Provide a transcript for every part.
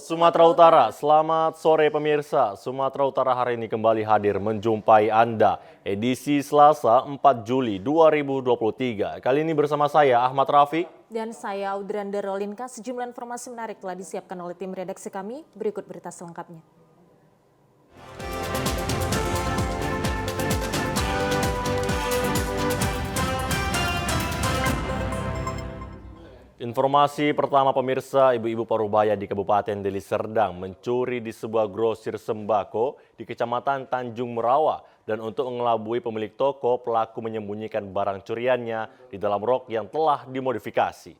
Sumatera Utara, selamat sore pemirsa. Sumatera Utara hari ini kembali hadir menjumpai Anda. Edisi Selasa 4 Juli 2023. Kali ini bersama saya Ahmad Rafi. Dan saya Audranda Rolinka. Sejumlah informasi menarik telah disiapkan oleh tim redaksi kami. Berikut berita selengkapnya. Informasi pertama pemirsa, ibu-ibu parubaya di Kabupaten Deli Serdang mencuri di sebuah grosir sembako di Kecamatan Tanjung Merawa. Dan untuk mengelabui pemilik toko, pelaku menyembunyikan barang curiannya di dalam rok yang telah dimodifikasi.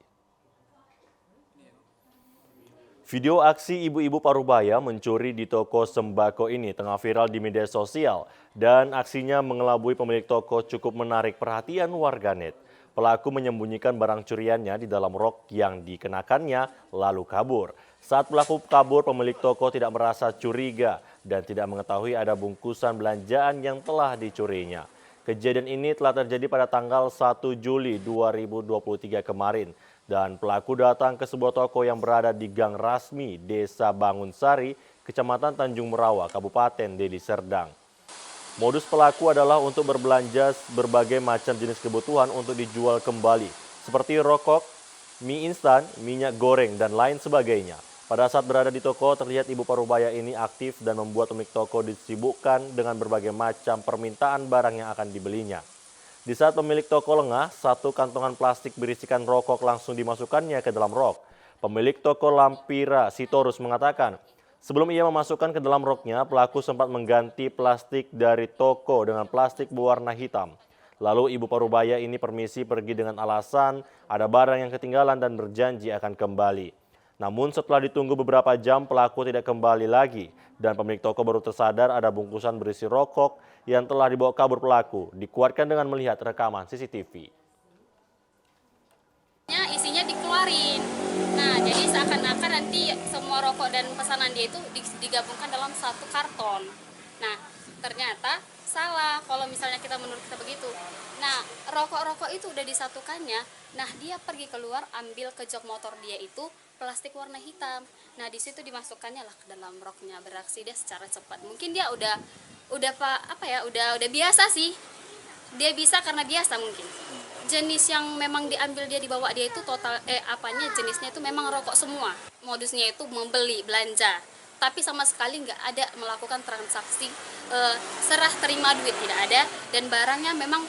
Video aksi ibu-ibu parubaya mencuri di toko sembako ini tengah viral di media sosial. Dan aksinya mengelabui pemilik toko cukup menarik perhatian warganet. Pelaku menyembunyikan barang curiannya di dalam rok yang dikenakannya lalu kabur. Saat pelaku kabur, pemilik toko tidak merasa curiga dan tidak mengetahui ada bungkusan belanjaan yang telah dicurinya. Kejadian ini telah terjadi pada tanggal 1 Juli 2023 kemarin. Dan pelaku datang ke sebuah toko yang berada di Gang Rasmi, Desa Bangunsari, Kecamatan Tanjung Merawa, Kabupaten Deli Serdang. Modus pelaku adalah untuk berbelanja berbagai macam jenis kebutuhan untuk dijual kembali, seperti rokok, mie instan, minyak goreng, dan lain sebagainya. Pada saat berada di toko, terlihat ibu parubaya ini aktif dan membuat pemilik toko disibukkan dengan berbagai macam permintaan barang yang akan dibelinya. Di saat pemilik toko lengah, satu kantongan plastik berisikan rokok langsung dimasukkannya ke dalam rok. Pemilik toko Lampira Sitorus mengatakan, sebelum ia memasukkan ke dalam roknya, pelaku sempat mengganti plastik dari toko dengan plastik berwarna hitam. Lalu ibu parubaya ini permisi pergi dengan alasan ada barang yang ketinggalan dan berjanji akan kembali. Namun setelah ditunggu beberapa jam, pelaku tidak kembali lagi. Dan pemilik toko baru tersadar ada bungkusan berisi rokok yang telah dibawa kabur pelaku. Dikuatkan dengan melihat rekaman CCTV. Isinya dikeluarin. Nah, jadi seakan-akan nanti semua rokok dan pesanan dia itu digabungkan dalam satu karton. Nah, ternyata salah kalau misalnya menurut kita begitu. Nah, rokok-rokok itu udah disatukannya. Nah, dia pergi keluar ambil ke jok motor dia itu plastik warna hitam. Nah, di situ dimasukkannya lah ke dalam roknya. Beraksi dia secara cepat. Mungkin dia udah biasa sih. Dia bisa karena biasa mungkin. Jenis yang memang diambil dia dibawa dia itu jenisnya itu memang rokok semua. Modusnya itu membeli, belanja. Tapi sama sekali nggak ada melakukan transaksi serah terima duit, tidak ada. Dan barangnya memang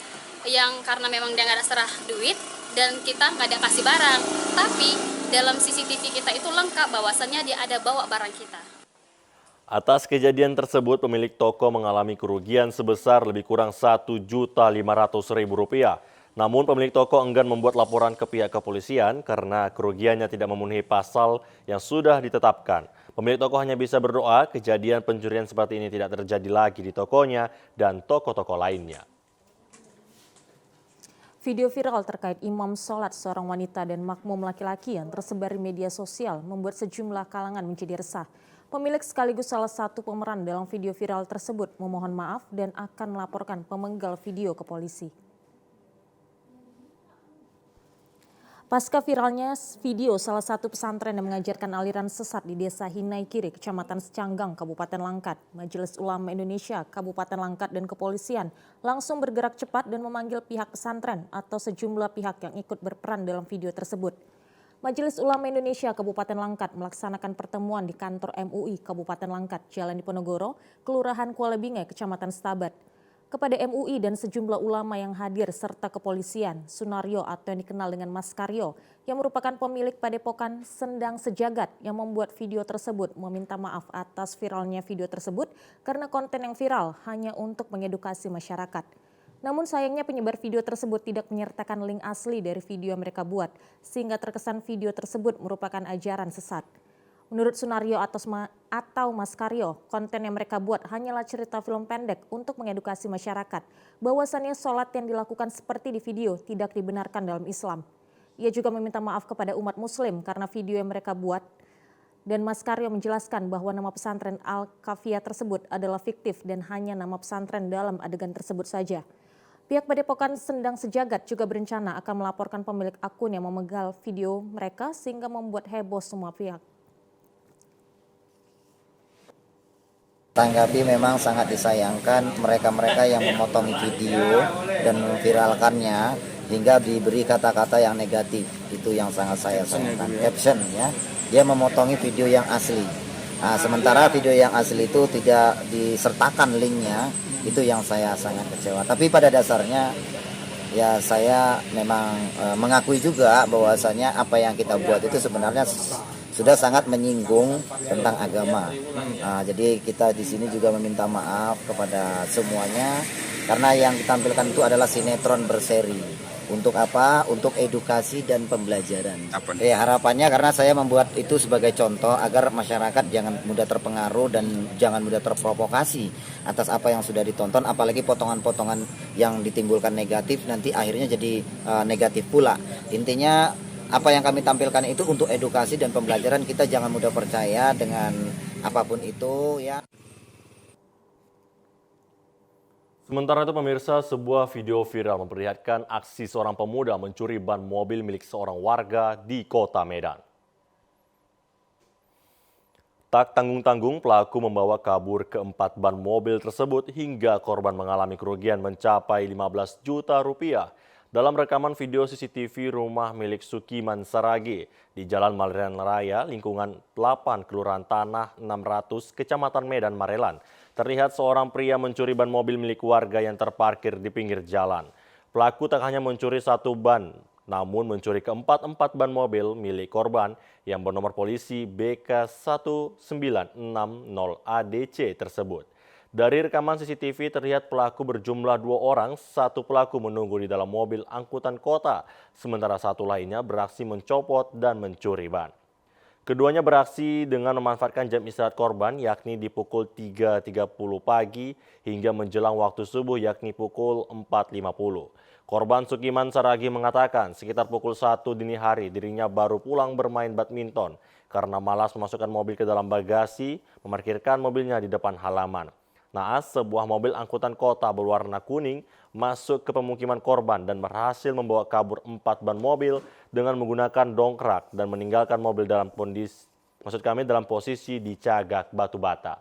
karena memang dia nggak ada serah duit dan kita nggak ada kasih barang. Tapi dalam CCTV kita itu lengkap bahwasannya dia ada bawa barang kita. Atas kejadian tersebut, pemilik toko mengalami kerugian sebesar lebih kurang Rp1.500.000. Namun pemilik toko enggan membuat laporan ke pihak kepolisian karena kerugiannya tidak memenuhi pasal yang sudah ditetapkan. Pemilik toko hanya bisa berdoa kejadian pencurian seperti ini tidak terjadi lagi di tokonya dan toko-toko lainnya. Video viral terkait imam sholat seorang wanita dan makmum laki-laki yang tersebar di media sosial membuat sejumlah kalangan menjadi resah. Pemilik sekaligus salah satu pemeran dalam video viral tersebut memohon maaf dan akan melaporkan pemenggal video ke polisi. Pasca viralnya video salah satu pesantren yang mengajarkan aliran sesat di Desa Hinai Kiri, Kecamatan Secanggang, Kabupaten Langkat, Majelis Ulama Indonesia, Kabupaten Langkat dan kepolisian langsung bergerak cepat dan memanggil pihak pesantren atau sejumlah pihak yang ikut berperan dalam video tersebut. Majelis Ulama Indonesia Kabupaten Langkat melaksanakan pertemuan di kantor MUI Kabupaten Langkat, Jalan Diponegoro, Kelurahan Kuala Bingai, Kecamatan Setabat. Kepada MUI dan sejumlah ulama yang hadir serta kepolisian, Sunaryo atau yang dikenal dengan Mas Karyo yang merupakan pemilik padepokan Sendang Sejagat yang membuat video tersebut meminta maaf atas viralnya video tersebut karena konten yang viral hanya untuk mengedukasi masyarakat. Namun sayangnya penyebar video tersebut tidak menyertakan link asli dari video yang mereka buat sehingga terkesan video tersebut merupakan ajaran sesat. Menurut Sunaryo atau Mas Karyo, konten yang mereka buat hanyalah cerita film pendek untuk mengedukasi masyarakat bahwasannya sholat yang dilakukan seperti di video tidak dibenarkan dalam Islam. Ia juga meminta maaf kepada umat muslim karena video yang mereka buat dan Mas Karyo menjelaskan bahwa nama pesantren Al-Kafiyah tersebut adalah fiktif dan hanya nama pesantren dalam adegan tersebut saja. Pihak Padepokan Sendang Sejagat juga berencana akan melaporkan pemilik akun yang memenggal video mereka sehingga membuat heboh semua pihak. Tanggapi memang sangat disayangkan mereka-mereka yang memotongi video dan memviralkannya hingga diberi kata-kata yang negatif. Itu yang sangat saya sayangkan. Caption ya, dia memotongi video yang asli. Nah, sementara video yang asli itu tidak disertakan linknya, itu yang saya sangat kecewa. Tapi pada dasarnya ya saya memang mengakui juga bahwasanya apa yang kita buat itu sebenarnya sudah sangat menyinggung tentang agama. Nah, jadi kita di sini juga meminta maaf kepada semuanya karena yang ditampilkan itu adalah sinetron berseri. Untuk apa? Untuk edukasi dan pembelajaran. Harapannya karena saya membuat itu sebagai contoh agar masyarakat jangan mudah terpengaruh dan jangan mudah terprovokasi atas apa yang sudah ditonton, apalagi potongan-potongan yang ditimbulkan negatif nanti akhirnya jadi negatif pula. Intinya apa yang kami tampilkan itu untuk edukasi dan pembelajaran, kita jangan mudah percaya dengan apapun itu ya. Sementara itu pemirsa, sebuah video viral memperlihatkan aksi seorang pemuda mencuri ban mobil milik seorang warga di Kota Medan. Tak tanggung-tanggung, pelaku membawa kabur keempat ban mobil tersebut hingga korban mengalami kerugian mencapai 15 juta rupiah. Dalam rekaman video CCTV rumah milik Sukiman Saragi di Jalan Marelan Raya, lingkungan 8 Kelurahan Tanah 600, Kecamatan Medan Marelan, terlihat seorang pria mencuri ban mobil milik warga yang terparkir di pinggir jalan. Pelaku tak hanya mencuri satu ban, namun mencuri keempat ban mobil milik korban yang bernomor polisi BK1960ADC tersebut. Dari rekaman CCTV terlihat pelaku berjumlah 2 orang, satu pelaku menunggu di dalam mobil angkutan kota, sementara satu lainnya beraksi mencopot dan mencuri ban. Keduanya beraksi dengan memanfaatkan jam istirahat korban, yakni di pukul 3.30 pagi hingga menjelang waktu subuh, yakni pukul 4.50. Korban Sukiman Saragi mengatakan sekitar pukul 1 dini hari dirinya baru pulang bermain badminton karena malas memasukkan mobil ke dalam bagasi, memarkirkan mobilnya di depan halaman. Naas, sebuah mobil angkutan kota berwarna kuning masuk ke pemukiman korban dan berhasil membawa kabur 4 ban mobil dengan menggunakan dongkrak dan meninggalkan mobil dalam posisi dicagak batu bata.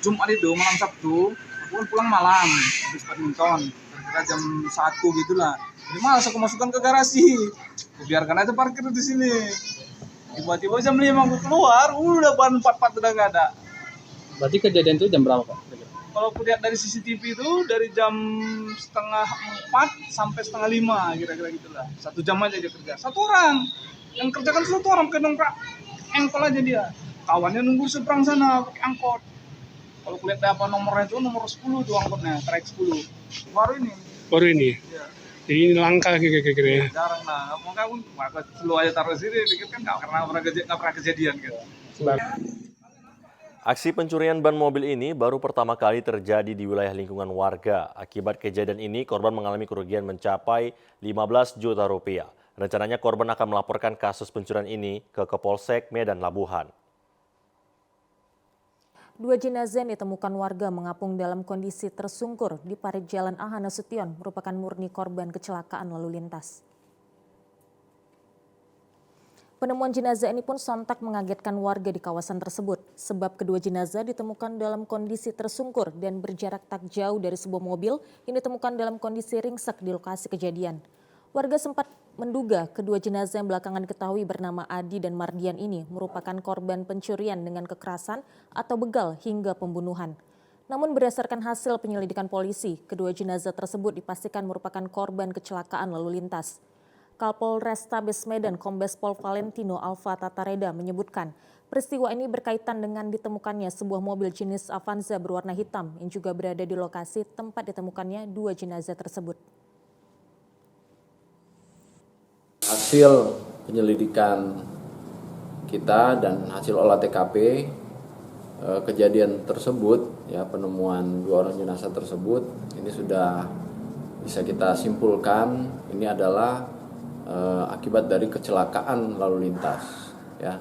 Jumat itu malam Sabtu, aku kan pulang malam habis badminton, kira jam 1 gitulah. Jadi malas aku masukkan ke garasi, aku biarkan aja parkir di sini. Tiba-tiba jam 5 aku keluar, udah ban 4 udah nggak ada. Berarti kejadian itu jam berapa, Pak? Kalau aku lihat dari CCTV itu dari jam 3:30 sampai 4:30 kira-kira gitulah. 1 jam aja dia kerja. Satu orang yang kerjakan satu orang pakai dongkrak, engkol aja dia. Kawannya nunggu seberang sana pakai angkot. Kalau kulihat apa nomornya itu nomor 10 tuh angkotnya, trek 10. Baru ini. Baru ini? Ya. Jadi ini langka kira-kira ya? Jarang lah, makanya aku selalu aja taruh sini, pikir kan nggak pernah kejadian gitu. Aksi pencurian ban mobil ini baru pertama kali terjadi di wilayah lingkungan warga. Akibat kejadian ini, korban mengalami kerugian mencapai 15 juta rupiah. Rencananya korban akan melaporkan kasus pencurian ini ke Kapolsek Medan Labuhan. 2 jenazah yang ditemukan warga mengapung dalam kondisi tersungkur di parit Jalan AH Nasution merupakan murni korban kecelakaan lalu lintas. Penemuan jenazah ini pun sontak mengagetkan warga di kawasan tersebut, sebab kedua jenazah ditemukan dalam kondisi tersungkur dan berjarak tak jauh dari sebuah mobil yang ditemukan dalam kondisi ringsek di lokasi kejadian. Warga sempat menduga kedua jenazah yang belakangan diketahui bernama Adi dan Mardian ini merupakan korban pencurian dengan kekerasan atau begal hingga pembunuhan. Namun berdasarkan hasil penyelidikan polisi, kedua jenazah tersebut dipastikan merupakan korban kecelakaan lalu lintas. Kapolrestabes Medan Kombes Pol Valentino Alfa Tatareda menyebutkan peristiwa ini berkaitan dengan ditemukannya sebuah mobil jenis Avanza berwarna hitam yang juga berada di lokasi tempat ditemukannya 2 jenazah tersebut. Hasil penyelidikan kita dan hasil olah TKP kejadian tersebut, ya, penemuan 2 orang jenazah tersebut ini sudah bisa kita simpulkan ini adalah akibat dari kecelakaan lalu lintas, ya.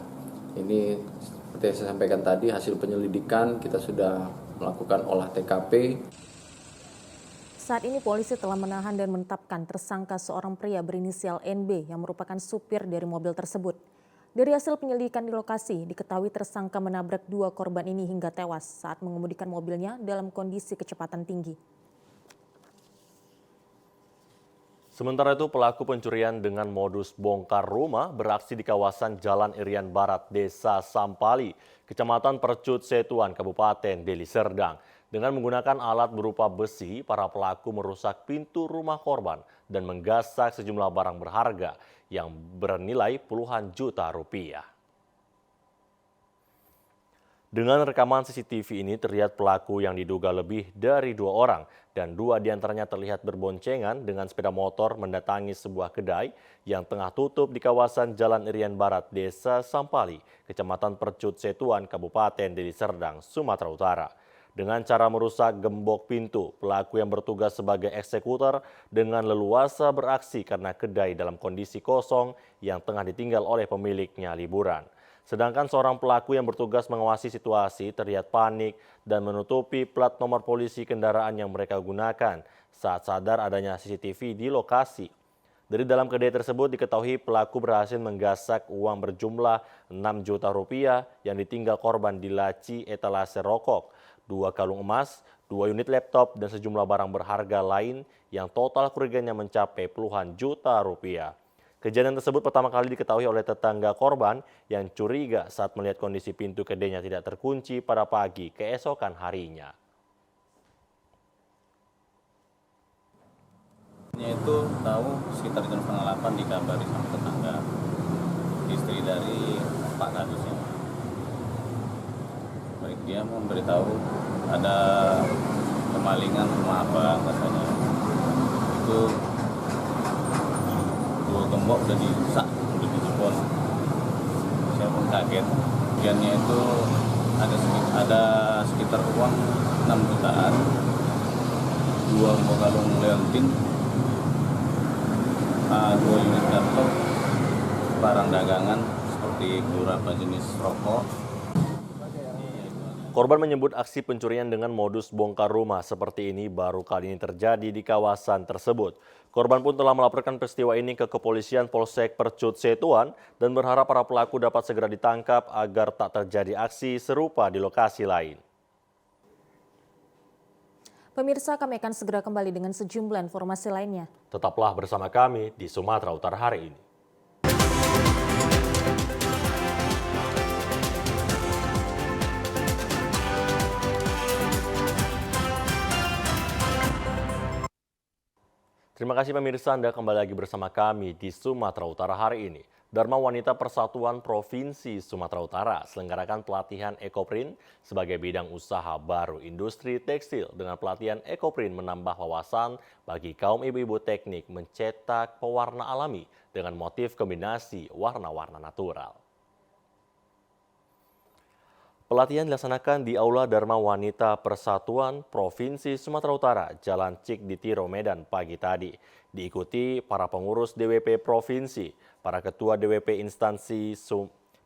Ini seperti yang saya sampaikan tadi, hasil penyelidikan kita sudah melakukan olah TKP. Saat ini polisi telah menahan dan menetapkan tersangka seorang pria berinisial NB yang merupakan supir dari mobil tersebut. Dari hasil penyelidikan di lokasi, diketahui tersangka menabrak dua korban ini hingga tewas saat mengemudikan mobilnya dalam kondisi kecepatan tinggi. Sementara itu, pelaku pencurian dengan modus bongkar rumah beraksi di kawasan Jalan Irian Barat, Desa Sampali, Kecamatan Percut Setuan, Kabupaten Deli Serdang. Dengan menggunakan alat berupa besi, para pelaku merusak pintu rumah korban dan menggasak sejumlah barang berharga yang bernilai puluhan juta rupiah. Dengan rekaman CCTV ini terlihat pelaku yang diduga lebih dari 2 orang dan 2 diantaranya terlihat berboncengan dengan sepeda motor mendatangi sebuah kedai yang tengah tutup di kawasan Jalan Irian Barat, Desa Sampali, Kecamatan Percut Setuan, Kabupaten Deli Serdang, Sumatera Utara. Dengan cara merusak gembok pintu, pelaku yang bertugas sebagai eksekutor dengan leluasa beraksi karena kedai dalam kondisi kosong yang tengah ditinggal oleh pemiliknya liburan. Sedangkan seorang pelaku yang bertugas mengawasi situasi terlihat panik dan menutupi plat nomor polisi kendaraan yang mereka gunakan saat sadar adanya CCTV di lokasi. Dari dalam kedai tersebut diketahui pelaku berhasil menggasak uang berjumlah 6 juta rupiah yang ditinggal korban di laci etalase rokok, 2 kalung emas, 2 unit laptop, dan sejumlah barang berharga lain yang total kerugiannya mencapai puluhan juta rupiah. Kejadian tersebut pertama kali diketahui oleh tetangga korban yang curiga saat melihat kondisi pintu kedainya tidak terkunci pada pagi keesokan harinya. Itu tahu sekitar jam 7:30 dikabari sama tetangga, istri dari Pak Kadus ini. Baik, dia memberitahu ada kemalingan rumah abang katanya. Itu 2 gembok udah dirusak, udah dijebol. Saya pun kaget. Kemudiannya itu ada sekitar uang 6 jutaan, 2 gembok kalung leontin, 2 unit laptop, barang dagangan seperti beberapa jenis rokok. Korban menyebut aksi pencurian dengan modus bongkar rumah seperti ini baru kali ini terjadi di kawasan tersebut. Korban pun telah melaporkan peristiwa ini ke Kepolisian Polsek Percut Setuan dan berharap para pelaku dapat segera ditangkap agar tak terjadi aksi serupa di lokasi lain. Pemirsa, kami akan segera kembali dengan sejumlah informasi lainnya. Tetaplah bersama kami di Sumatera Utara hari ini. Terima kasih pemirsa, Anda kembali lagi bersama kami di Sumatera Utara hari ini. Dharma Wanita Persatuan Provinsi Sumatera Utara selenggarakan pelatihan Ekoprint sebagai bidang usaha baru industri tekstil. Dengan pelatihan Ekoprint menambah wawasan bagi kaum ibu-ibu teknik mencetak pewarna alami dengan motif kombinasi warna-warna natural. Pelatihan dilaksanakan di Aula Dharma Wanita Persatuan Provinsi Sumatera Utara, Jalan Cik Ditiro, Medan pagi tadi. Diikuti para pengurus DWP Provinsi, para ketua DWP instansi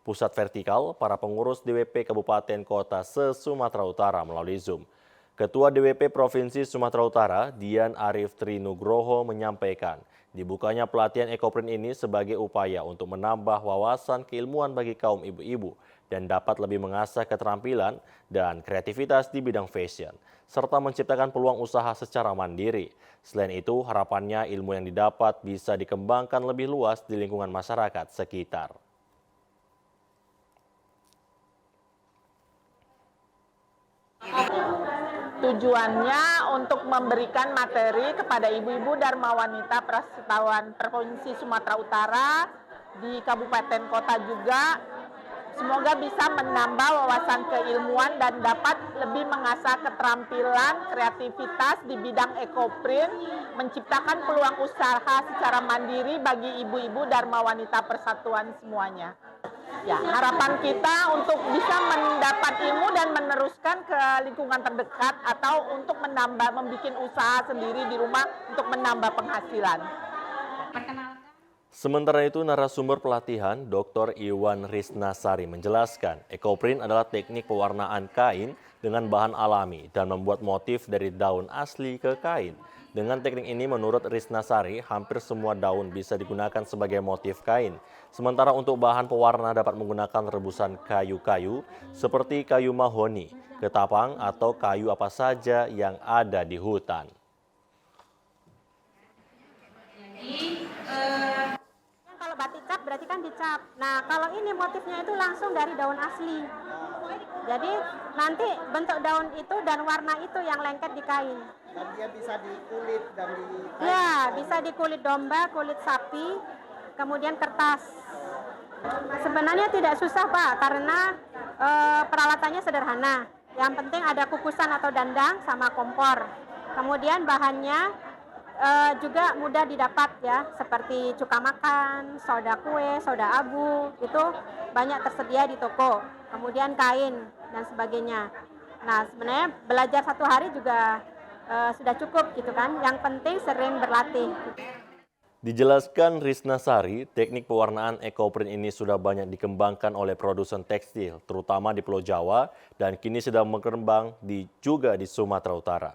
pusat vertikal, para pengurus DWP Kabupaten Kota se-Sumatera Utara melalui Zoom. Ketua DWP Provinsi Sumatera Utara, Dian Arif Trinugroho menyampaikan, dibukanya pelatihan Ekoprint ini sebagai upaya untuk menambah wawasan keilmuan bagi kaum ibu-ibu dan dapat lebih mengasah keterampilan dan kreativitas di bidang fashion, serta menciptakan peluang usaha secara mandiri. Selain itu, harapannya ilmu yang didapat bisa dikembangkan lebih luas di lingkungan masyarakat sekitar. Tujuannya untuk memberikan materi kepada ibu-ibu Dharma Wanita Persatuan Provinsi Sumatera Utara di kabupaten kota juga. Semoga bisa menambah wawasan keilmuan dan dapat lebih mengasah keterampilan kreativitas di bidang ekoprint, menciptakan peluang usaha secara mandiri bagi ibu-ibu Dharma Wanita Persatuan semuanya. Ya, harapan kita untuk bisa mendapat ilmu dan meneruskan ke lingkungan terdekat atau untuk membuat usaha sendiri di rumah untuk menambah penghasilan. Sementara itu, narasumber pelatihan Dr. Iwan Risnasari menjelaskan, Ekoprint adalah teknik pewarnaan kain dengan bahan alami dan membuat motif dari daun asli ke kain. Dengan teknik ini menurut Risnasari, hampir semua daun bisa digunakan sebagai motif kain. Sementara untuk bahan pewarna dapat menggunakan rebusan kayu-kayu seperti kayu mahoni, ketapang, atau kayu apa saja yang ada di hutan. Kalau batik cap berarti kan dicap. Nah, kalau ini motifnya itu langsung dari daun asli. Jadi nanti bentuk daun itu dan warna itu yang lengket di kain. Dan dia bisa di kulit dan di kain. Ya, bisa di kulit domba, kulit sapi, kemudian kertas. Sebenarnya tidak susah, Pak, karena peralatannya sederhana. Yang penting ada kukusan atau dandang sama kompor. Kemudian bahannya juga mudah didapat ya, seperti cuka makan, soda kue, soda abu, itu banyak tersedia di toko. Kemudian kain dan sebagainya. Nah, sebenarnya belajar 1 hari juga sudah cukup gitu kan. Yang penting sering berlatih. Dijelaskan Risnasari, teknik pewarnaan ekoprint ini sudah banyak dikembangkan oleh produsen tekstil, terutama di Pulau Jawa, dan kini sedang berkembang juga di Sumatera Utara.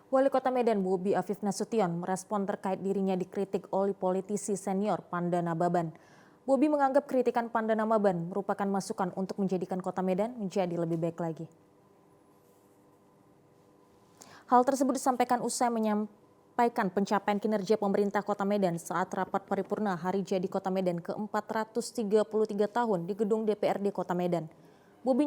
Wali Kota Medan Bobi Afif Nasution merespon terkait dirinya dikritik oleh politisi senior Pandana Baban. Bobi menganggap kritikan Pandana Baban merupakan masukan untuk menjadikan Kota Medan menjadi lebih baik lagi. Hal tersebut disampaikan usai menyampaikan pencapaian kinerja pemerintah Kota Medan saat rapat paripurna Hari Jadi Kota Medan ke-433 tahun di gedung DPRD Kota Medan. Bobi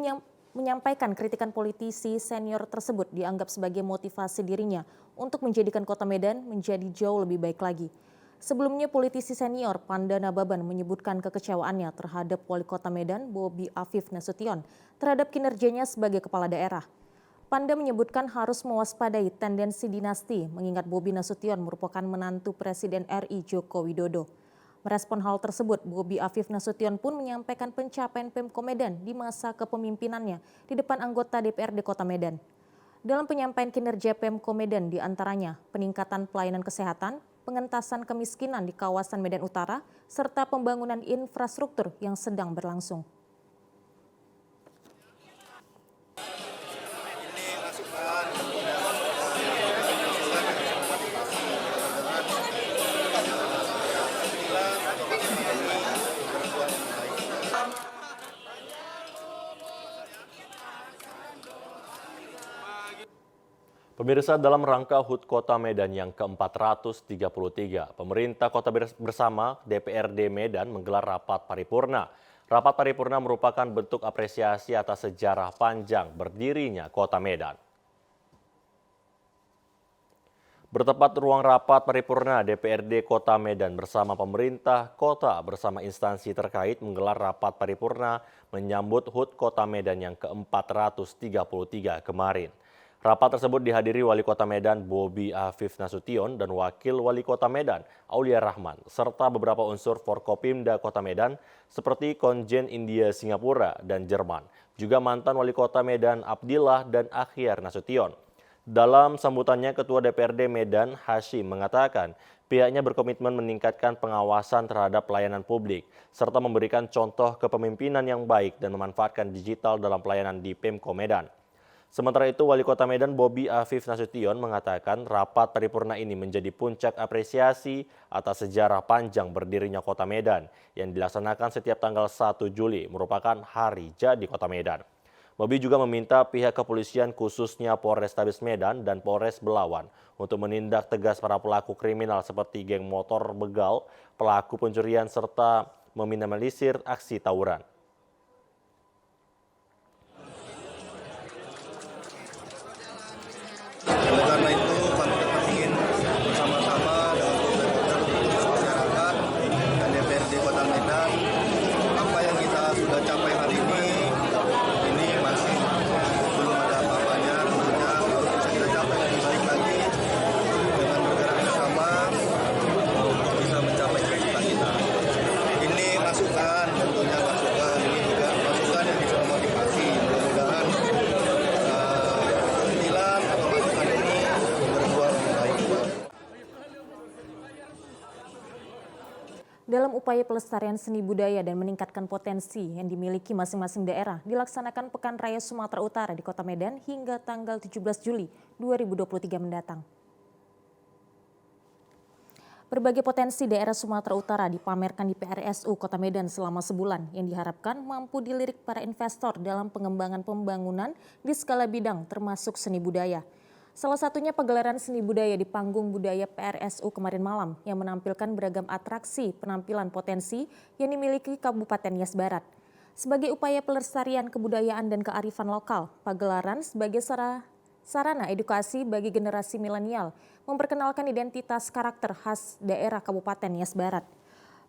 menyampaikan kritikan politisi senior tersebut dianggap sebagai motivasi dirinya untuk menjadikan Kota Medan menjadi jauh lebih baik lagi. Sebelumnya politisi senior Pandana Baban menyebutkan kekecewaannya terhadap Wali Kota Medan Bobi Afif Nasution terhadap kinerjanya sebagai kepala daerah. Panda menyebutkan harus mewaspadai tendensi dinasti mengingat Bobi Nasution merupakan menantu Presiden RI Joko Widodo. Merespon hal tersebut, Bobi Afif Nasution pun menyampaikan pencapaian Pemko Medan di masa kepemimpinannya di depan anggota DPRD Kota Medan. Dalam penyampaian kinerja Pemko Medan diantaranya peningkatan pelayanan kesehatan, pengentasan kemiskinan di kawasan Medan Utara, serta pembangunan infrastruktur yang sedang berlangsung. Pemirsa, dalam rangka HUT Kota Medan yang ke-433, pemerintah Kota bersama DPRD Medan menggelar rapat paripurna. Rapat paripurna merupakan bentuk apresiasi atas sejarah panjang berdirinya Kota Medan. Bertepat ruang rapat paripurna DPRD Kota Medan bersama pemerintah kota bersama instansi terkait menggelar rapat paripurna menyambut HUT Kota Medan yang ke-433 kemarin. Rapat tersebut dihadiri Wali Kota Medan Bobi Afif Nasution dan Wakil Wali Kota Medan Aulia Rahman, serta beberapa unsur Forkopimda Kota Medan seperti Konjen India, Singapura, dan Jerman. Juga mantan Wali Kota Medan Abdillah dan Akhyar Nasution. Dalam sambutannya, Ketua DPRD Medan Hashim mengatakan pihaknya berkomitmen meningkatkan pengawasan terhadap pelayanan publik, serta memberikan contoh kepemimpinan yang baik dan memanfaatkan digital dalam pelayanan di Pemko Medan. Sementara itu, Wali Kota Medan Bobi Afif Nasution mengatakan rapat paripurna ini menjadi puncak apresiasi atas sejarah panjang berdirinya Kota Medan yang dilaksanakan setiap tanggal 1 Juli merupakan Hari Jadi Kota Medan. Bobi juga meminta pihak kepolisian khususnya Polrestabes Medan dan Polres Belawan untuk menindak tegas para pelaku kriminal seperti geng motor begal, pelaku pencurian serta meminimalisir aksi tawuran. Karena itu kami ingin bersama-sama dengan masyarakat dan DPRD Kota Medan, apa yang kita sudah capai hari ini masih belum ada apa-apanya, tentunya harus bisa kita capai lebih baik lagi dengan bergerak bersama untuk bisa mencapai cita-cita kita. Ini masukan, tentunya masukan upaya pelestarian seni budaya dan meningkatkan potensi yang dimiliki masing-masing daerah, dilaksanakan Pekan Raya Sumatera Utara di Kota Medan hingga tanggal 17 Juli 2023 mendatang. Berbagai potensi daerah Sumatera Utara dipamerkan di PRSU Kota Medan selama sebulan yang diharapkan mampu dilirik para investor dalam pengembangan pembangunan di skala bidang termasuk seni budaya. Salah satunya pagelaran seni budaya di Panggung Budaya PRSU kemarin malam yang menampilkan beragam atraksi penampilan potensi yang dimiliki Kabupaten Nias Barat. Sebagai upaya pelestarian kebudayaan dan kearifan lokal, pagelaran sebagai sarana edukasi bagi generasi milenial memperkenalkan identitas karakter khas daerah Kabupaten Nias Barat.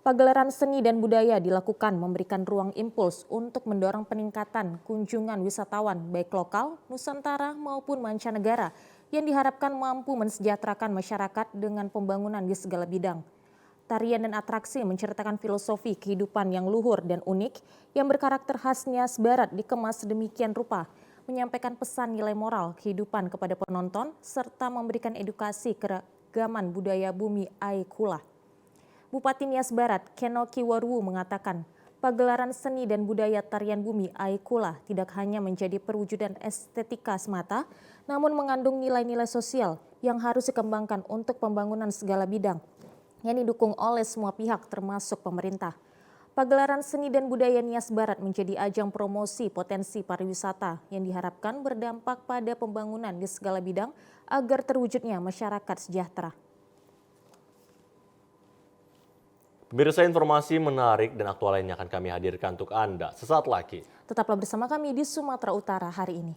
Pagelaran seni dan budaya dilakukan memberikan ruang impuls untuk mendorong peningkatan kunjungan wisatawan baik lokal, Nusantara maupun mancanegara yang diharapkan mampu mensejahterakan masyarakat dengan pembangunan di segala bidang. Tarian dan atraksi menceritakan filosofi kehidupan yang luhur dan unik yang berkarakter khas Nias Barat dikemas sedemikian rupa, menyampaikan pesan nilai moral kehidupan kepada penonton serta memberikan edukasi keragaman budaya bumi Ai Kula. Bupati Nias Barat, Kenoki Warwu mengatakan, pagelaran seni dan budaya tarian bumi Ai Kula tidak hanya menjadi perwujudan estetika semata, namun mengandung nilai-nilai sosial yang harus dikembangkan untuk pembangunan segala bidang yang didukung oleh semua pihak termasuk pemerintah. Pagelaran seni dan budaya Nias Barat menjadi ajang promosi potensi pariwisata yang diharapkan berdampak pada pembangunan di segala bidang agar terwujudnya masyarakat sejahtera. Pemirsa, informasi menarik dan aktual lainnya akan kami hadirkan untuk Anda sesaat lagi. Tetaplah bersama kami di Sumatera Utara hari ini.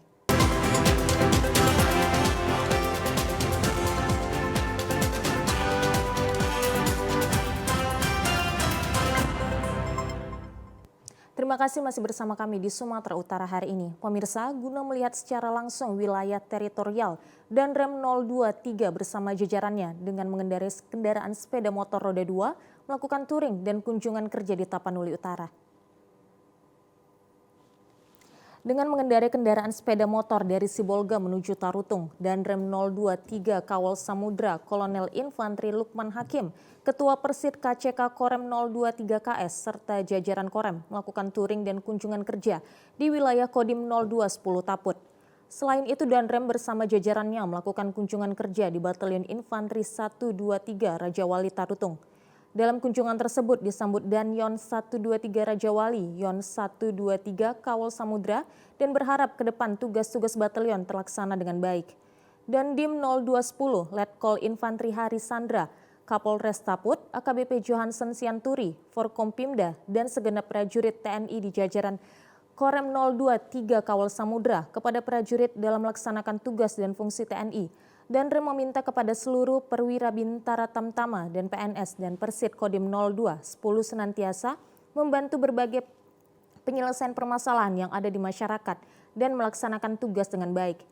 Terima kasih masih bersama kami di Sumatera Utara hari ini. Pemirsa, guna melihat secara langsung wilayah teritorial dan Rem 023 bersama jajarannya dengan mengendarai kendaraan sepeda motor roda 2 melakukan touring dan kunjungan kerja di Tapanuli Utara. Dengan mengendarai kendaraan sepeda motor dari Sibolga menuju Tarutung dan Rem 023 Kawal Samudra Kolonel Infantri Lukman Hakim, Ketua Persid KCK Korem 023 KS serta jajaran Korem melakukan touring dan kunjungan kerja di wilayah Kodim 0210 Taput. Selain itu, Danrem bersama jajarannya melakukan kunjungan kerja di Batalion Infantri 123 Raja Wali Tarutung. Dalam kunjungan tersebut disambut Danyon 123 Raja Wali, Yon 123 Kawal Samudra dan berharap ke depan tugas-tugas batalion terlaksana dengan baik. Dandim 0210 Letkol Infantri Hari Sandra, Kapolres Taput, AKBP Johansen Sianturi, Forkompimda dan segenap prajurit TNI di jajaran Korem 023 Kawal Samudra kepada prajurit dalam melaksanakan tugas dan fungsi TNI. Danrem meminta kepada seluruh perwira bintara Tamtama dan PNS dan Persid Kodim 0210 senantiasa membantu berbagai penyelesaian permasalahan yang ada di masyarakat dan melaksanakan tugas dengan baik.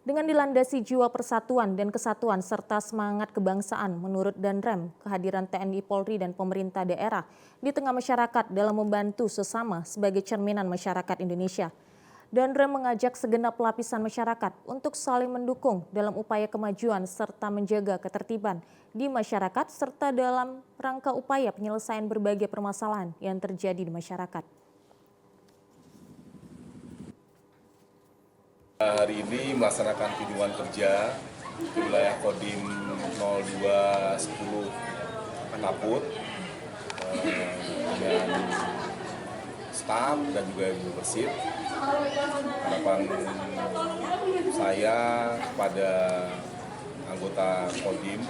Dengan dilandasi jiwa persatuan dan kesatuan serta semangat kebangsaan, menurut Danrem, kehadiran TNI Polri dan pemerintah daerah di tengah masyarakat dalam membantu sesama sebagai cerminan masyarakat Indonesia. Danrem mengajak segenap lapisan masyarakat untuk saling mendukung dalam upaya kemajuan serta menjaga ketertiban di masyarakat serta dalam rangka upaya penyelesaian berbagai permasalahan yang terjadi di masyarakat. Hari ini melaksanakan kunjungan kerja di wilayah Kodim 0210 Taput dengan staf dan juga Ibu Persid. Harapan saya kepada anggota Kodim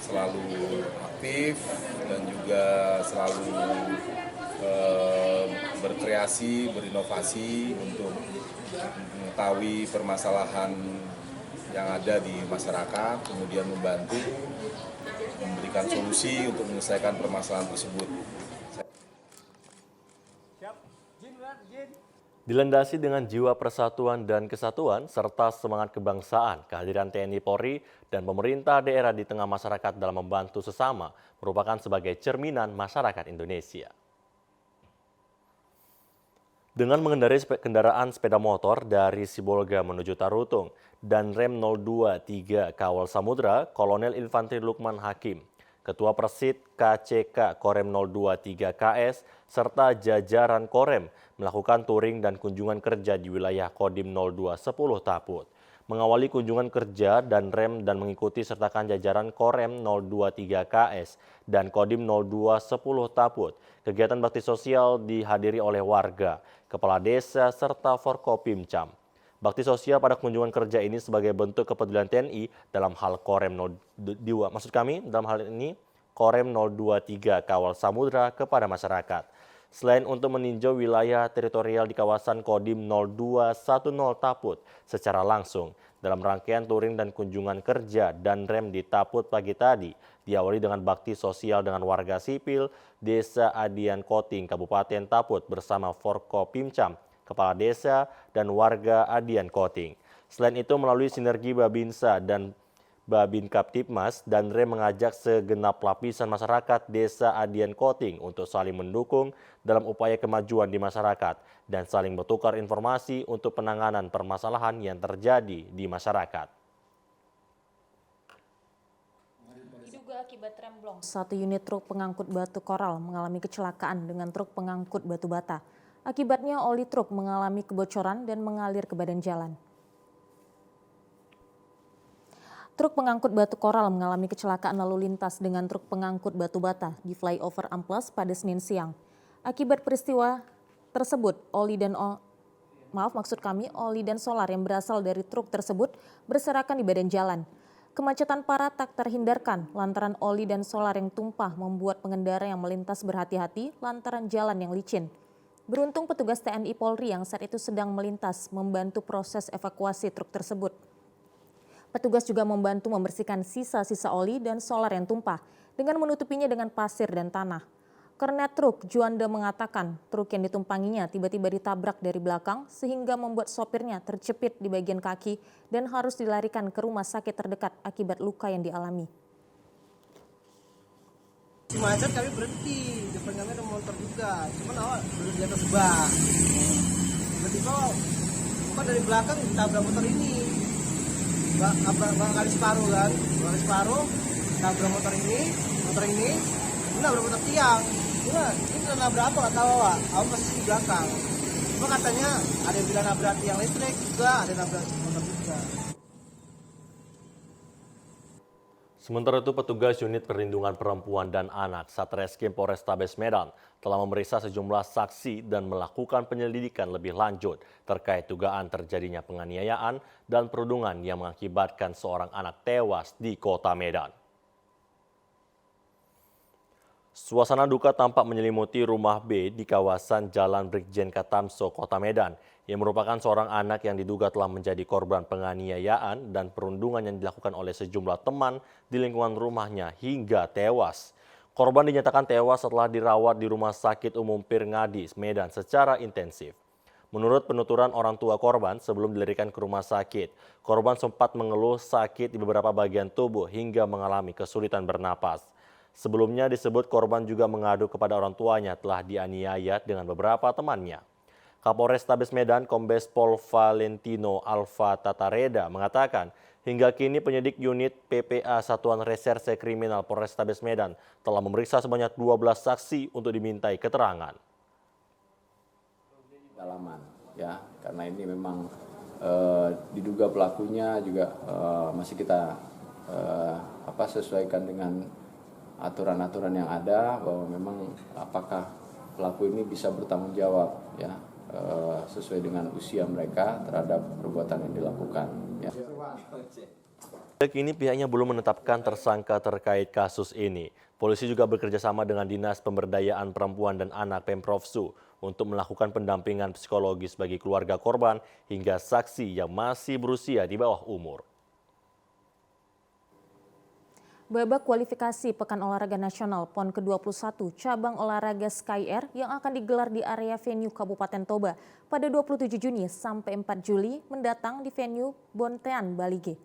selalu aktif dan juga selalu berkreasi, berinovasi untuk mengetahui permasalahan yang ada di masyarakat, kemudian membantu memberikan solusi untuk menyelesaikan permasalahan tersebut. Dilandasi dengan jiwa persatuan dan kesatuan serta semangat kebangsaan, kehadiran TNI Polri dan pemerintah daerah di tengah masyarakat dalam membantu sesama merupakan sebagai cerminan masyarakat Indonesia. Dengan mengendarai kendaraan sepeda motor dari Sibolga menuju Tarutung dan Rem 023 Kawal Samudra, Kolonel Infantri Lukman Hakim, Ketua Persid KCK Korem 023 KS, serta jajaran Korem melakukan touring dan kunjungan kerja di wilayah Kodim 0210 Taput. Mengawali kunjungan kerja dan rem dan mengikuti sertakan jajaran Korem 023 KS dan Kodim 0210 Taput. Kegiatan bakti sosial dihadiri oleh warga, kepala desa, serta Forkopimcam. Bakti sosial pada kunjungan kerja ini sebagai bentuk kepedulian TNI dalam hal Korem 02, maksud kami dalam hal ini Korem 023 Kawal Samudra kepada masyarakat. Selain untuk meninjau wilayah teritorial di kawasan Kodim 0210 Taput secara langsung, dalam rangkaian touring dan kunjungan kerja dan rem di Taput pagi tadi, diawali dengan bakti sosial dengan warga sipil Desa Adian Koting, Kabupaten Taput bersama Forkopimcam, Kepala Desa, dan warga Adian Koting. Selain itu, melalui sinergi Babinsa dan Babin Kaptipmas dan Rem mengajak segenap lapisan masyarakat Desa Adian Koting untuk saling mendukung dalam upaya kemajuan di masyarakat dan saling bertukar informasi untuk penanganan permasalahan yang terjadi di masyarakat. Diduga akibat remblong, satu unit truk pengangkut batu koral mengalami kecelakaan dengan truk pengangkut batu bata. Akibatnya oli truk mengalami kebocoran dan mengalir ke badan jalan. Truk pengangkut batu koral mengalami kecelakaan lalu lintas dengan truk pengangkut batu bata di flyover Amplas pada Senin siang. Akibat peristiwa tersebut, oli dan solar yang berasal dari truk tersebut berserakan di badan jalan. Kemacetan parah tak terhindarkan lantaran oli dan solar yang tumpah membuat pengendara yang melintas berhati-hati lantaran jalan yang licin. Beruntung petugas TNI Polri yang saat itu sedang melintas membantu proses evakuasi truk tersebut. Petugas juga membantu membersihkan sisa-sisa oli dan solar yang tumpah dengan menutupinya dengan pasir dan tanah. Kernet truk, Juanda mengatakan truk yang ditumpanginya tiba-tiba ditabrak dari belakang sehingga membuat sopirnya terjepit di bagian kaki dan harus dilarikan ke rumah sakit terdekat akibat luka yang dialami. Si macet kami berhenti, depan kami ada motor juga, cuman awal baru di atas bak. Tiba-tiba bukan dari belakang ditabrak motor ini. Kali separuh kan, kali separuh, nabrak motor ini, nabrak motor tiang. Ini nabrak apa nggak tahu Pak, aku posisi di belakang. Cuma katanya ada yang bilang nabrak tiang listrik juga, ada yang nabrak motor juga. Sementara itu, petugas unit perlindungan perempuan dan anak Satreskrim Polrestabes Medan telah memeriksa sejumlah saksi dan melakukan penyelidikan lebih lanjut terkait dugaan terjadinya penganiayaan dan perundungan yang mengakibatkan seorang anak tewas di kota Medan. Suasana duka tampak menyelimuti rumah B di kawasan Jalan Brigjen Katamso, Kota Medan, yang merupakan seorang anak yang diduga telah menjadi korban penganiayaan dan perundungan yang dilakukan oleh sejumlah teman di lingkungan rumahnya hingga tewas. Korban dinyatakan tewas setelah dirawat di Rumah Sakit Umum Pirngadis, Medan secara intensif. Menurut penuturan orang tua korban, sebelum dilarikan ke rumah sakit, korban sempat mengeluh sakit di beberapa bagian tubuh hingga mengalami kesulitan bernapas. Sebelumnya disebut korban juga mengadu kepada orang tuanya telah dianiaya dengan beberapa temannya. Kapolrestabes Medan Kombes Pol Valentino Alfa Tatareda mengatakan hingga kini penyidik unit PPA Satuan Reserse Kriminal Polrestabes Medan telah memeriksa sebanyak 12 saksi untuk dimintai keterangan. Dalaman ya, karena ini memang diduga pelakunya juga masih kita sesuaikan dengan aturan-aturan yang ada, bahwa memang apakah pelaku ini bisa bertanggung jawab ya sesuai dengan usia mereka terhadap perbuatan yang dilakukan ya. Kini pihaknya belum menetapkan tersangka terkait kasus ini. Polisi juga bekerjasama dengan Dinas Pemberdayaan Perempuan dan Anak Pemprov Su untuk melakukan pendampingan psikologis bagi keluarga korban hingga saksi yang masih berusia di bawah umur. Babak kualifikasi Pekan Olahraga Nasional PON ke-21 cabang olahraga Sky Air yang akan digelar di area venue Kabupaten Toba pada 27 Juni sampai 4 Juli mendatang di venue Bontean, Balige.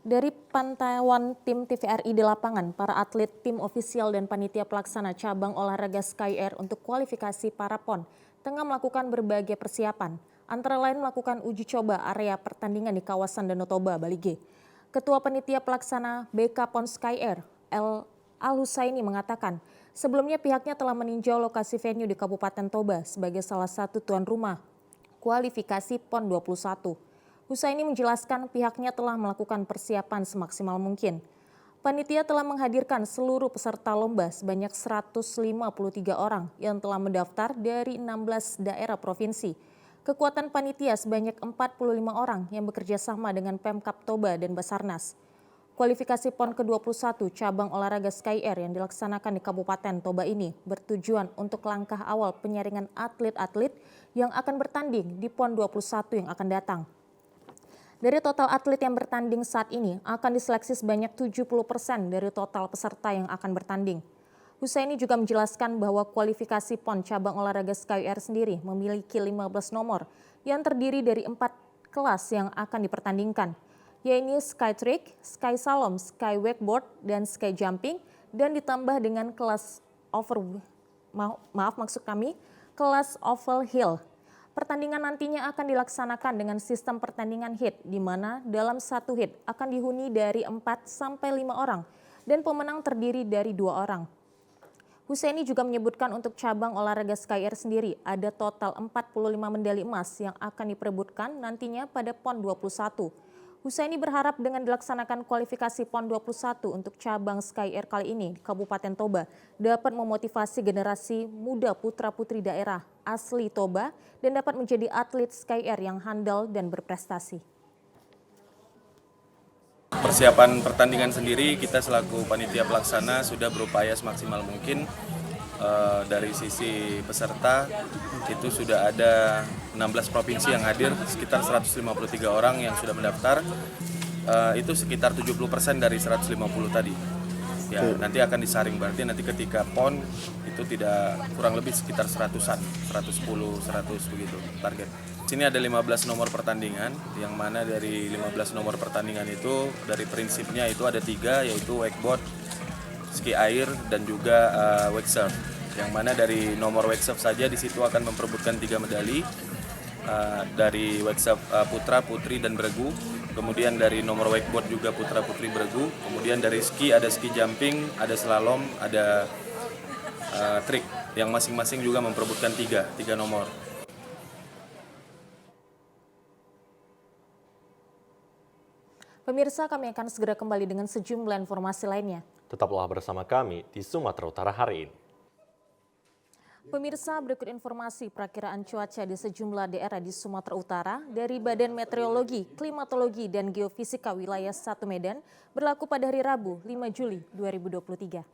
Dari pantauan tim TVRI di lapangan, para atlet, tim ofisial dan panitia pelaksana cabang olahraga Sky Air untuk kualifikasi para PON tengah melakukan berbagai persiapan, antara lain melakukan uji coba area pertandingan di kawasan Danau Toba, Balige. Ketua Panitia Pelaksana BK PON Sky Air, Al-Husaini mengatakan, sebelumnya pihaknya telah meninjau lokasi venue di Kabupaten Toba sebagai salah satu tuan rumah kualifikasi PON 21. Husaini menjelaskan pihaknya telah melakukan persiapan semaksimal mungkin. Panitia telah menghadirkan seluruh peserta lomba sebanyak 153 orang yang telah mendaftar dari 16 daerah provinsi. Kekuatan panitia sebanyak 45 orang yang bekerja sama dengan Pemkab Toba dan Basarnas. Kualifikasi PON ke-21 cabang olahraga Sky Air yang dilaksanakan di Kabupaten Toba ini bertujuan untuk langkah awal penyaringan atlet-atlet yang akan bertanding di PON 21 yang akan datang. Dari total atlet yang bertanding saat ini akan diseleksi sebanyak 70% dari total peserta yang akan bertanding. Husaini juga menjelaskan bahwa kualifikasi PON cabang olahraga Sky Air sendiri memiliki 15 nomor yang terdiri dari 4 kelas yang akan dipertandingkan, yaitu Sky Trick, Sky Slalom, Sky Wakeboard, dan Sky Jumping, dan ditambah dengan kelas kelas Oval Hill. Pertandingan nantinya akan dilaksanakan dengan sistem pertandingan heat, di mana dalam satu heat akan dihuni dari 4 sampai 5 orang, dan pemenang terdiri dari 2 orang. Husaini juga menyebutkan untuk cabang olahraga Sky Air sendiri ada total 45 medali emas yang akan diperebutkan nantinya pada PON 21. Husaini berharap dengan dilaksanakan kualifikasi PON 21 untuk cabang Sky Air kali ini di Kabupaten Toba dapat memotivasi generasi muda putra-putri daerah asli Toba dan dapat menjadi atlet Sky Air yang handal dan berprestasi. Persiapan pertandingan sendiri kita selaku panitia pelaksana sudah berupaya semaksimal mungkin. Dari sisi peserta itu sudah ada 16 provinsi yang hadir, sekitar 153 orang yang sudah mendaftar. Itu sekitar 70% dari 150 tadi. Ya, nanti akan disaring, berarti nanti ketika PON itu tidak kurang lebih sekitar 100-an, 110, 100 begitu target. Sini ada 15 nomor pertandingan, yang mana dari 15 nomor pertandingan itu dari prinsipnya itu ada 3, yaitu wakeboard, ski air, dan juga wake surf. Yang mana dari nomor wake surf saja di situ akan memperebutkan 3 medali, dari wake surf putra, putri, dan beregu. Kemudian dari nomor wakeboard juga putra, putri, beregu. Kemudian dari ski ada ski jumping, ada slalom, ada trik, yang masing-masing juga memperebutkan 3 nomor. Pemirsa, kami akan segera kembali dengan sejumlah informasi lainnya. Tetaplah bersama kami di Sumatera Utara hari ini. Pemirsa, berikut informasi perakiraan cuaca di sejumlah daerah di Sumatera Utara dari Badan Meteorologi, Klimatologi, dan Geofisika Wilayah 1 Medan berlaku pada hari Rabu 5 Juli 2023.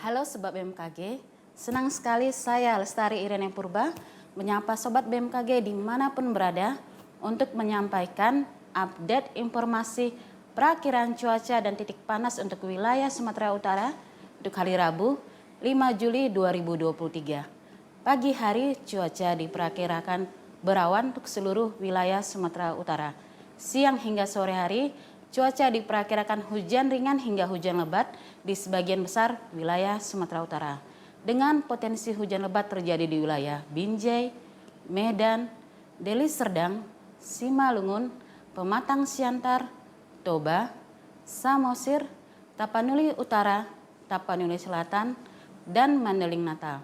Halo Sobat BMKG, senang sekali saya Lestari Irene Purba menyapa Sobat BMKG dimanapun berada untuk menyampaikan update informasi perakiraan cuaca dan titik panas untuk wilayah Sumatera Utara untuk hari Rabu 5 Juli 2023. Pagi hari cuaca diperkirakan berawan untuk seluruh wilayah Sumatera Utara. Siang hingga sore hari cuaca diperkirakan hujan ringan hingga hujan lebat di sebagian besar wilayah Sumatera Utara. Dengan potensi hujan lebat terjadi di wilayah Binjai, Medan, Deli Serdang, Simalungun, Pematang Siantar, Toba, Samosir, Tapanuli Utara, Tapanuli Selatan, dan Mandeling Natal.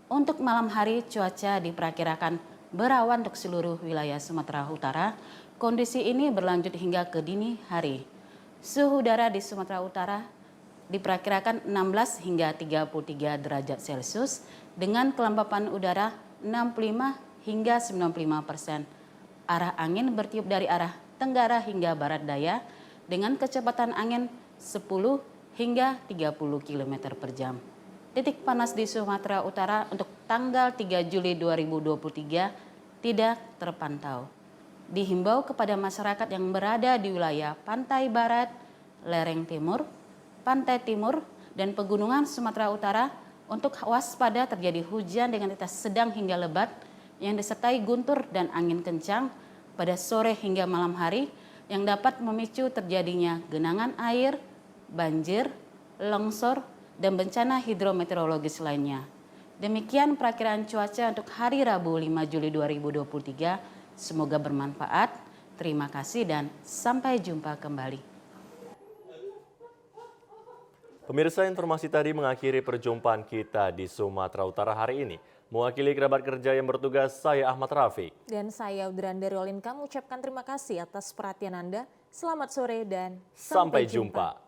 Untuk malam hari cuaca diperkirakan berawan untuk seluruh wilayah Sumatera Utara. Kondisi ini berlanjut hingga ke dini hari. Suhu udara di Sumatera Utara diperkirakan 16 hingga 33 derajat Celcius dengan kelembapan udara 65 hingga 95%. Arah angin bertiup dari arah tenggara hingga barat daya dengan kecepatan angin 10 hingga 30 km per jam. Titik panas di Sumatera Utara untuk tanggal 3 Juli 2023 tidak terpantau. Dihimbau kepada masyarakat yang berada di wilayah pantai barat, lereng timur, pantai timur, dan pegunungan Sumatera Utara untuk waspada terjadi hujan dengan intensitas sedang hingga lebat yang disertai guntur dan angin kencang pada sore hingga malam hari yang dapat memicu terjadinya genangan air, banjir, longsor, dan bencana hidrometeorologis lainnya. Demikian perakiraan cuaca untuk hari Rabu 5 Juli 2023. Semoga bermanfaat. Terima kasih dan sampai jumpa kembali. Pemirsa, informasi tadi mengakhiri perjumpaan kita di Sumatera Utara hari ini. Mewakili kerabat kerja yang bertugas, saya Ahmad Rafiq. Dan saya Udranda Riolinka mengucapkan terima kasih atas perhatian Anda. Selamat sore dan sampai jumpa.